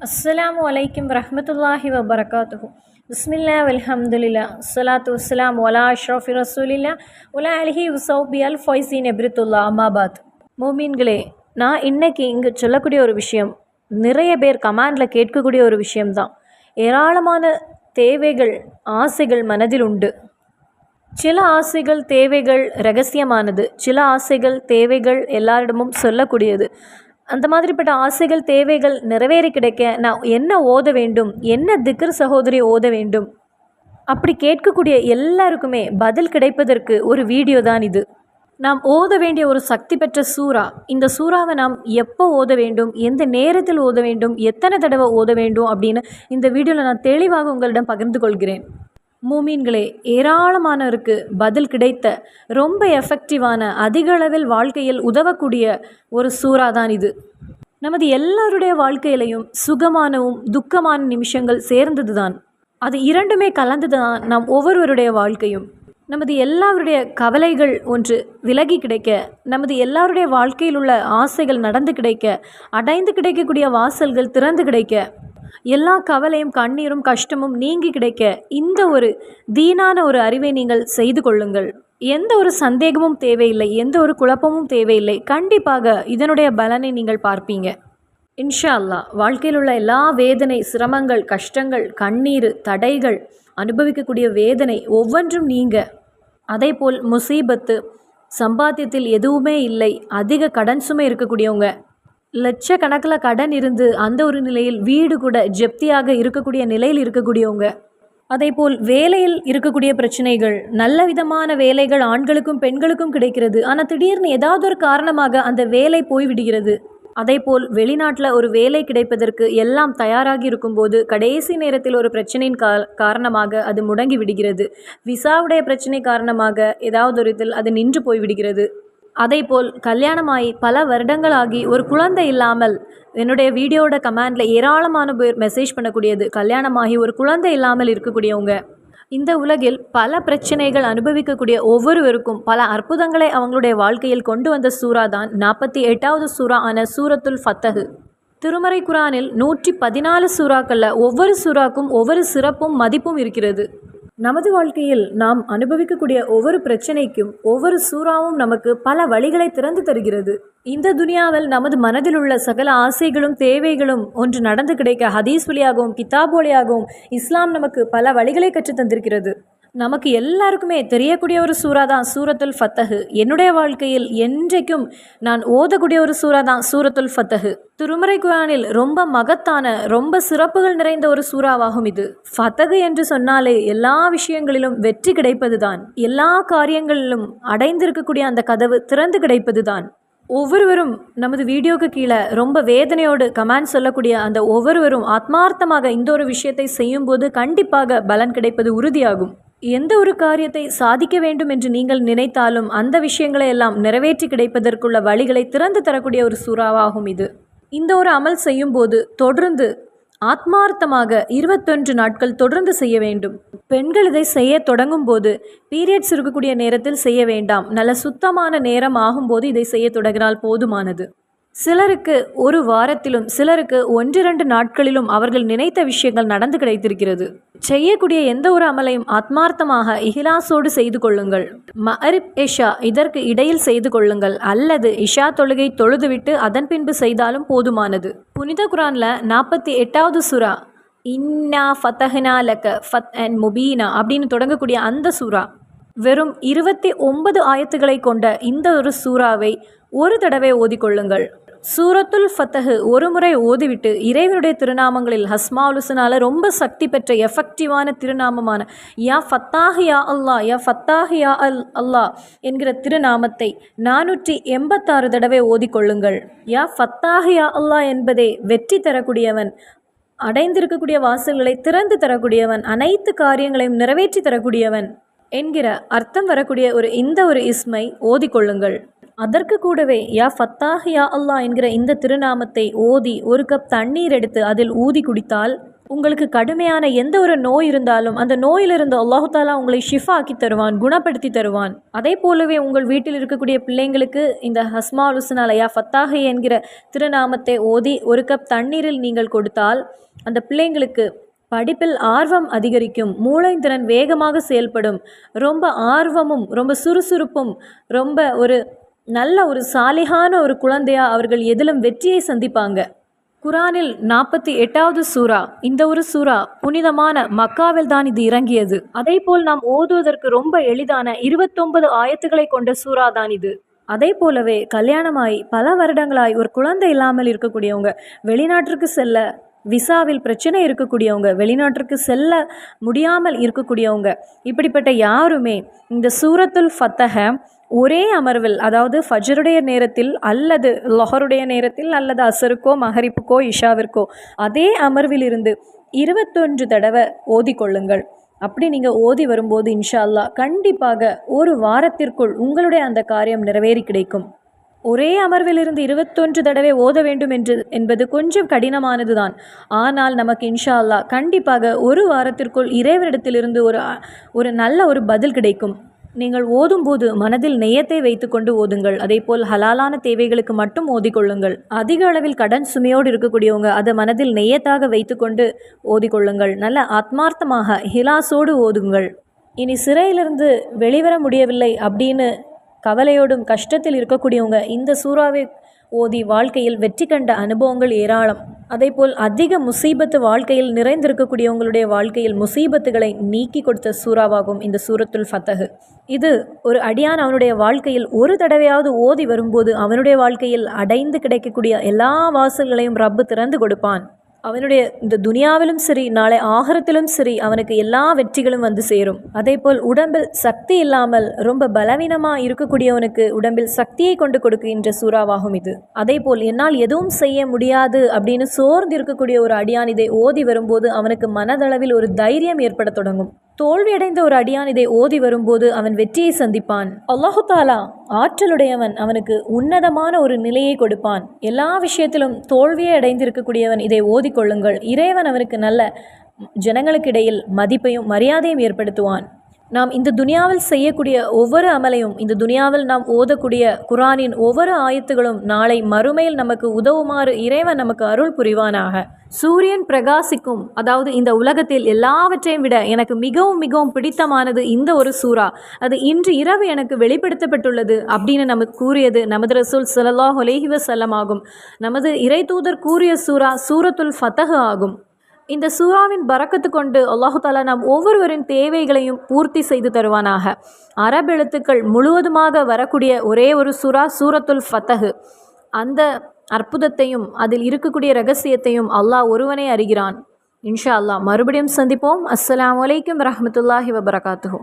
அஸ்ஸலாமு அலைக்கும் வரஹ்மத்துல்லாஹி வபரகாத்துஹு. பிஸ்மில்லா வல்ஹம்துலில்லா அஸ்ஸலாத்து வஸ்ஸலாமு அலா அஷ்ரஃபி ரசூலில்லா உலா அலிஹி உசௌபி அல் ஃபைசீன் எப்ரித்துல்லா அம்மாபாத். மோமீன்களே, நான் இன்னைக்கு இங்கே சொல்லக்கூடிய ஒரு விஷயம் நிறைய பேர் கமாண்டில் கேட்கக்கூடிய ஒரு விஷயம்தான். ஏராளமான தேவைகள், ஆசைகள் மனதில் உண்டு. சில ஆசைகள், தேவைகள் ரகசியமானது. சில ஆசைகள், தேவைகள் எல்லாரிடமும் சொல்லக்கூடியது. அந்த மாதிரிப்பட்ட ஆசைகள், தேவைகள் நிறைவேறி கிடைக்க நான் என்ன ஓத வேண்டும், என்ன திக்ர் சகோதரி ஓத வேண்டும், அப்படி கேட்கக்கூடிய எல்லாருக்குமே பதில் கிடைப்பதற்கு ஒரு வீடியோ தான் இது. நாம் ஓத வேண்டிய ஒரு சக்தி பெற்ற சூறா. இந்த சூறாவை நாம் எப்போ ஓத வேண்டும், எந்த நேரத்தில் ஓத வேண்டும், எத்தனை தடவை ஓத வேண்டும் அப்படின்னு இந்த வீடியோவில் நான் தெளிவாக உங்களிடம் பகிர்ந்து கொள்கிறேன். மூமீன்களே, ஏராளமானவருக்கு பதில் கிடைத்த ரொம்ப எஃபெக்டிவான, அதிக அளவில் வாழ்க்கையில் உதவக்கூடிய ஒரு சூறா தான் இது. நமது எல்லாருடைய வாழ்க்கையிலையும் சுகமானவும் துக்கமான நிமிஷங்கள் சேர்ந்தது தான். அது இரண்டுமே கலந்தது தான் நம் ஒவ்வொருவருடைய வாழ்க்கையும். நமது எல்லாருடைய கவலைகள் ஒன்று விலகி கிடைக்க, நமது எல்லாருடைய வாழ்க்கையில் உள்ள ஆசைகள் நடந்து கிடைக்க, அடைந்து கிடைக்கக்கூடிய வாசல்கள் திறந்து கிடைக்க, எல்லா கவலையும் கண்ணீரும் கஷ்டமும் நீங்கி கிடைக்க இந்த ஒரு தீனான ஒரு அறிவை நீங்கள் செய்து கொள்ளுங்கள். எந்த ஒரு சந்தேகமும் தேவையில்லை, எந்த ஒரு குழப்பமும் தேவையில்லை. கண்டிப்பாக இதனுடைய பலனை நீங்கள் பார்ப்பீங்க இன்ஷா அல்லாஹ். வாழ்க்கையில் உள்ள எல்லா வேதனை, சிரமங்கள், கஷ்டங்கள், கண்ணீர், தடைகள், அனுபவிக்கக்கூடிய வேதனை ஒவ்வொன்றும் நீங்க. அதேபோல் முசீபத்து, சம்பாத்தியத்தில் எதுவுமே இல்லை, அதிக கடன் சுமை இருக்கக்கூடியவங்க, லட்சக்கணக்கில் கடன் இருந்து அந்த ஒரு நிலையில் வீடு கூட ஜப்தியாக இருக்கக்கூடிய நிலையில் இருக்கக்கூடியவங்க, அதேபோல் வேலையில் இருக்கக்கூடிய பிரச்சனைகள், நல்ல விதமான வேலைகள் ஆண்களுக்கும் பெண்களுக்கும் கிடைக்கிறது, ஆனால் திடீர்னு ஏதாவது ஒரு காரணமாக அந்த வேலை போய்விடுகிறது. அதேபோல் வெளிநாட்டில் ஒரு வேலை கிடைப்பதற்கு எல்லாம் தயாராகி இருக்கும்போது கடைசி நேரத்தில் ஒரு பிரச்சனையின் காரணமாக அது முடங்கி விடுகிறது. விசாவுடைய பிரச்சனை காரணமாக ஏதாவது ஒரு இதில் அது நின்று போய்விடுகிறது. அதேபோல் கல்யாணமாகி பல வருடங்களாகி ஒரு குழந்தை இல்லாமல், என்னுடைய வீடியோட கமெண்டில் ஏராளமான பேர் மெசேஜ் பண்ணக்கூடியது கல்யாணமாகி ஒரு குழந்தை இல்லாமல் இருக்கக்கூடியவங்க. இந்த உலகில் பல பிரச்சனைகள் அனுபவிக்கக்கூடிய ஒவ்வொருவருக்கும் பல அற்புதங்களை அவங்களுடைய வாழ்க்கையில் கொண்டு வந்த சூறா தான் 48வது சூறா ஆன சூரத்துல் ஃபத்தஹ். திருமறை குரானில் 114 சூறாக்களில் ஒவ்வொரு சூறாக்கும் ஒவ்வொரு சிறப்பும் மதிப்பும் இருக்கிறது. நமது வாழ்க்கையில் நாம் அனுபவிக்கக்கூடிய ஒவ்வொரு பிரச்சனைக்கும் ஒவ்வொரு சூறாவும் நமக்கு பல வழிகளை திறந்து தருகிறது. இந்த துனியாவில் நமது மனதில் உள்ள சகல ஆசைகளும் தேவைகளும் ஒன்று நடந்து கிடைக்க ஹதீஸ் வழியாகவும் கிதாப் வழியாகவும் இஸ்லாம் நமக்கு பல வழிகளை கற்றுத் தந்திருக்கிறது. நமக்கு எல்லாருக்குமே தெரியக்கூடிய ஒரு சூறா தான் சூரத்துல் ஃபத்தஹ். என்னுடைய வாழ்க்கையில் என்றைக்கும் நான் ஓதக்கூடிய ஒரு சூறா தான் சூரத்துல் ஃபத்தஹ். திருமறை குரானில் ரொம்ப மகத்தான, ரொம்ப சிறப்புகள் நிறைந்த ஒரு சூறாவாகும் இது. ஃபத்தஹ் என்று சொன்னாலே எல்லா விஷயங்களிலும் வெற்றி கிடைப்பது தான், எல்லா காரியங்களிலும் அடைந்திருக்கக்கூடிய அந்த கதவு திறந்து கிடைப்பது தான். ஒவ்வொருவரும் நமது வீடியோக்கு கீழே ரொம்ப வேதனையோடு கமெண்ட் சொல்லக்கூடிய அந்த ஒவ்வொருவரும் ஆத்மார்த்தமாக இந்த ஒரு விஷயத்தை செய்யும்போது கண்டிப்பாக பலன் கிடைப்பது உறுதியாகும். எந்த ஒரு காரியத்தை சாதிக்க வேண்டும் என்று நீங்கள் நினைத்தாலும் அந்த விஷயங்களை எல்லாம் நிறைவேற்றி கிடைப்பதற்குள்ள வழிகளை திறந்து தரக்கூடிய ஒரு சூறாவாகும் இது. இந்த ஒரு அமல் செய்யும்போது தொடர்ந்து ஆத்மார்த்தமாக 21 நாட்கள் தொடர்ந்து செய்ய வேண்டும். பெண்கள் இதை செய்ய தொடங்கும் போது பீரியட்ஸ் இருக்கக்கூடிய நேரத்தில் செய்ய வேண்டாம். நல்ல சுத்தமான நேரம் ஆகும்போது இதை செய்ய தொடங்கினால் போதுமானது. சிலருக்கு ஒரு வாரத்திலும், சிலருக்கு 1-2 நாட்களிலும் அவர்கள் நினைத்த விஷயங்கள் நடந்து கிடைத்திருக்கிறது. செய்யக்கூடிய எந்த ஒரு அமலையும் ஆத்மார்த்தமாக இஹ்லாஸோடு செய்து கொள்ளுங்கள். மஅரிப் இஷா இதற்கு இடையில் செய்து கொள்ளுங்கள், அல்லது இஷா தொழுகை தொழுதுவிட்டு அதன் பின்பு செய்தாலும் போதுமானது. புனித குரானில் 48வது சூரா இன்னா ஃபத்தஹ்னா லக ஃபத்அன் முபீனா அப்படின்னு தொடங்கக்கூடிய அந்த சூரா, வெறும் 29 ஆயத்துக்களை கொண்ட இந்த ஒரு சூறாவை ஒரு தடவை ஓதிக்கொள்ளுங்கள். சூரத்துல் ஃபத்தஹ் ஒரு முறை ஓதிவிட்டு இறைவனுடைய திருநாமங்களில் ஹஸ்மாஉல் ஹுஸ்னால ரொம்ப சக்தி பெற்ற எஃபெக்டிவான திருநாமமான யா ஃபத்தாஹ் யா அல்லாஹ், யா ஃபத்தாஹ் யா அல்லாஹ் என்கிற திருநாமத்தை 486 தடவை ஓதிக்கொள்ளுங்கள். யா ஃபத்தாஹ் யா அல்லாஹ் என்பதே வெற்றி தரக்கூடியவன், அடைந்திருக்கக்கூடிய வாசல்களை திறந்து தரக்கூடியவன், அனைத்து காரியங்களையும் நிறைவேற்றி தரக்கூடியவன் என்கிற அர்த்தம் வரக்கூடிய இந்த ஒரு இஸ்மை ஓதிக்கொள்ளுங்கள். அதற்கு கூடவே யா ஃபத்தாஹ் யா அல்லாஹ் என்கிற இந்த திருநாமத்தை ஓதி ஒரு கப் தண்ணீர் எடுத்து அதில் ஊதி குடித்தால் உங்களுக்கு கடுமையான எந்த ஒரு நோய் இருந்தாலும் அந்த நோயிலிருந்து அல்லாஹு தாலா உங்களை ஷிஃபா ஆக்கி தருவான், குணப்படுத்தி தருவான். அதே போலவே உங்கள் வீட்டில் இருக்கக்கூடிய பிள்ளைங்களுக்கு இந்த அஸ்மாஉல் ஹுஸ்னா யா ஃபத்தாஹ் என்கிற திருநாமத்தை ஓதி ஒரு கப் தண்ணீரில் நீங்கள் கொடுத்தால் அந்த பிள்ளைங்களுக்கு படிப்பில் ஆர்வம் அதிகரிக்கும், மூளைத்திறன் வேகமாக செயல்படும், ரொம்ப ஆர்வமும் ரொம்ப சுறுசுறுப்பும் ரொம்ப ஒரு நல்ல ஒரு சாலிகான ஒரு குழந்தையாக அவர்கள் எதிலும் வெற்றியை சந்திப்பாங்க. குரானில் 48வது சூரா. இந்த ஒரு சூரா புனிதமான மக்காவில் தான் இது இறங்கியது. அதே போல் நாம் ஓதுவதற்கு ரொம்ப எளிதான 29 ஆயத்துக்களை கொண்ட சூரா தான் இது. அதே போலவே கல்யாணமாய் பல வருடங்களாய் ஒரு குழந்தை இல்லாமல் இருக்கக்கூடியவங்க, வெளிநாட்டிற்கு செல்ல விசாவில் பிரச்சனை இருக்கக்கூடியவங்க, வெளிநாட்டிற்கு செல்ல முடியாமல் இருக்கக்கூடியவங்க, இப்படிப்பட்ட யாருமே இந்த சூரத்துல் ஃபத்தஹ ஒரே அமர்வில், அதாவது ஃபஜ்ருடைய நேரத்தில் அல்லது லொஹருடைய நேரத்தில் அல்லது அசருக்கோ மஹரிப்புக்கோ இஷாவிற்கோ அதே அமர்வில் இருந்து 21 தடவை ஓதிக்கொள்ளுங்கள். அப்படி நீங்கள் ஓதி வரும்போது இன்ஷா அல்லாஹ் கண்டிப்பாக ஒரு வாரத்திற்குள் உங்களுடைய அந்த காரியம் நிறைவேறி கிடைக்கும். ஒரே அமர்விலிருந்து 21 தடவை ஓத வேண்டும் என்பது கொஞ்சம் கடினமானது தான். ஆனால் நமக்கு இன்ஷா அல்லாஹ் கண்டிப்பாக ஒரு வாரத்திற்குள் இறைவனிடத்திலிருந்து ஒரு நல்ல ஒரு பதில் கிடைக்கும். நீங்கள் ஓதும்போது மனதில் நெய்யத்தை வைத்துக்கொண்டு ஓதுங்கள். அதே போல் ஹலாலான தேவைகளுக்கு மட்டும் ஓதிக்கொள்ளுங்கள். அதிக அளவில் கடன் சுமையோடு இருக்கக்கூடியவங்க அதை மனதில் நெய்யத்தாக வைத்துக்கொண்டு ஓதிக்கொள்ளுங்கள். நல்ல ஆத்மார்த்தமாக ஹிலாசோடு ஓதுங்கள். இனி சிறையிலிருந்து வெளிவர முடியவில்லை அப்படின்னு கவலையோடும் கஷ்டத்தில் இருக்கக்கூடியவங்க இந்த சூறாவை ஓதி வாழ்க்கையில் வெற்றி கண்ட அனுபவங்கள் ஏராளம். அதேபோல் அதிக முசீபத்து வாழ்க்கையில் நிறைந்திருக்கக்கூடியவங்களுடைய வாழ்க்கையில் முசீபத்துகளை நீக்கி கொடுத்த சூறாவாகும் இந்த சூரத்துல் ஃபத்தஹ். இது ஒரு அடியான் அவனுடைய வாழ்க்கையில் ஒரு தடவையாவது ஓதி வரும்போது அவனுடைய வாழ்க்கையில் அடைந்து கிடைக்கக்கூடிய எல்லா வாசல்களையும் ரப்பு திறந்து கொடுப்பான். அவனுடைய இந்த துனியாவிலும் சரி நாளை ஆகரத்திலும் சரி அவனுக்கு எல்லா வெற்றிகளும் வந்து சேரும். அதே போல் உடம்பில் சக்தி இல்லாமல் ரொம்ப பலவீனமாக இருக்கக்கூடியவனுக்கு உடம்பில் சக்தியை கொண்டு கொடுக்கின்ற சூறாவாகும் இது. அதே போல் என்னால் எதுவும் செய்ய முடியாது அப்படின்னு சோர்ந்து இருக்கக்கூடிய ஒரு அடியான் இதை ஓதி வரும்போது அவனுக்கு மனதளவில் ஒரு தைரியம் ஏற்பட தொடங்கும். தோல்வியடைந்த ஒரு அடியான் இதை ஓதி வரும்போது அவன் வெற்றியை சந்திப்பான். அல்லாஹு தாலா ஆற்றலுடையவன், அவனுக்கு உன்னதமான ஒரு நிலையை கொடுப்பான். எல்லா விஷயத்திலும் தோல்வியை அடைந்திருக்கக்கூடியவன் இதை ஓதிக்கொள்ளுங்கள். இறைவன் அவனுக்கு நல்ல ஜனங்களுக்கிடையில் மதிப்பையும் மரியாதையும் ஏற்படுத்துவான். நாம் இந்த துனியாவில் செய்யக்கூடிய ஒவ்வொரு அமலையும், இந்த துனியாவில் நாம் ஓதக்கூடிய குரானின் ஒவ்வொரு ஆயத்துகளும் நாளை மறுமையில் நமக்கு உதவுமாறு இறைவன் நமக்கு அருள் புரிவானாக. சூரியன் பிரகாசிக்கும், அதாவது இந்த உலகத்தில் எல்லாவற்றையும் விட எனக்கு மிகவும் மிகவும் பிடித்தமானது இந்த ஒரு சூறா, அது இன்று இரவு எனக்கு வெளிப்படுத்தப்பட்டுள்ளது அப்படின்னு நமக்கு கூறியது நமது ரசூல் ஸல்லல்லாஹு அலைஹி வஸல்லம் ஆகும். நமது இறை தூதர் கூறிய சூறா சூரத்துல் ஃபத்தஹ் ஆகும். இந்த சூறாவின் பரக்கத்து கொண்டு அல்லாஹு தாலா நாம் ஒவ்வொருவரின் தேவைகளையும் பூர்த்தி செய்து தருவானாக. அரபு எழுத்துக்கள் முழுவதுமாக வரக்கூடிய ஒரே ஒரு சூறா சூரத்துல் ஃபத்தஹ். அந்த அற்புதத்தையும் அதில் இருக்கக்கூடிய ரகசியத்தையும் அல்லாஹ் ஒருவனே அறிகிறான். இன்ஷா அல்லாஹ் மறுபடியும் சந்திப்போம். அஸ்ஸலாமு அலைக்கும் வரஹ்மத்துல்லாஹி வபரகாத்துஹு.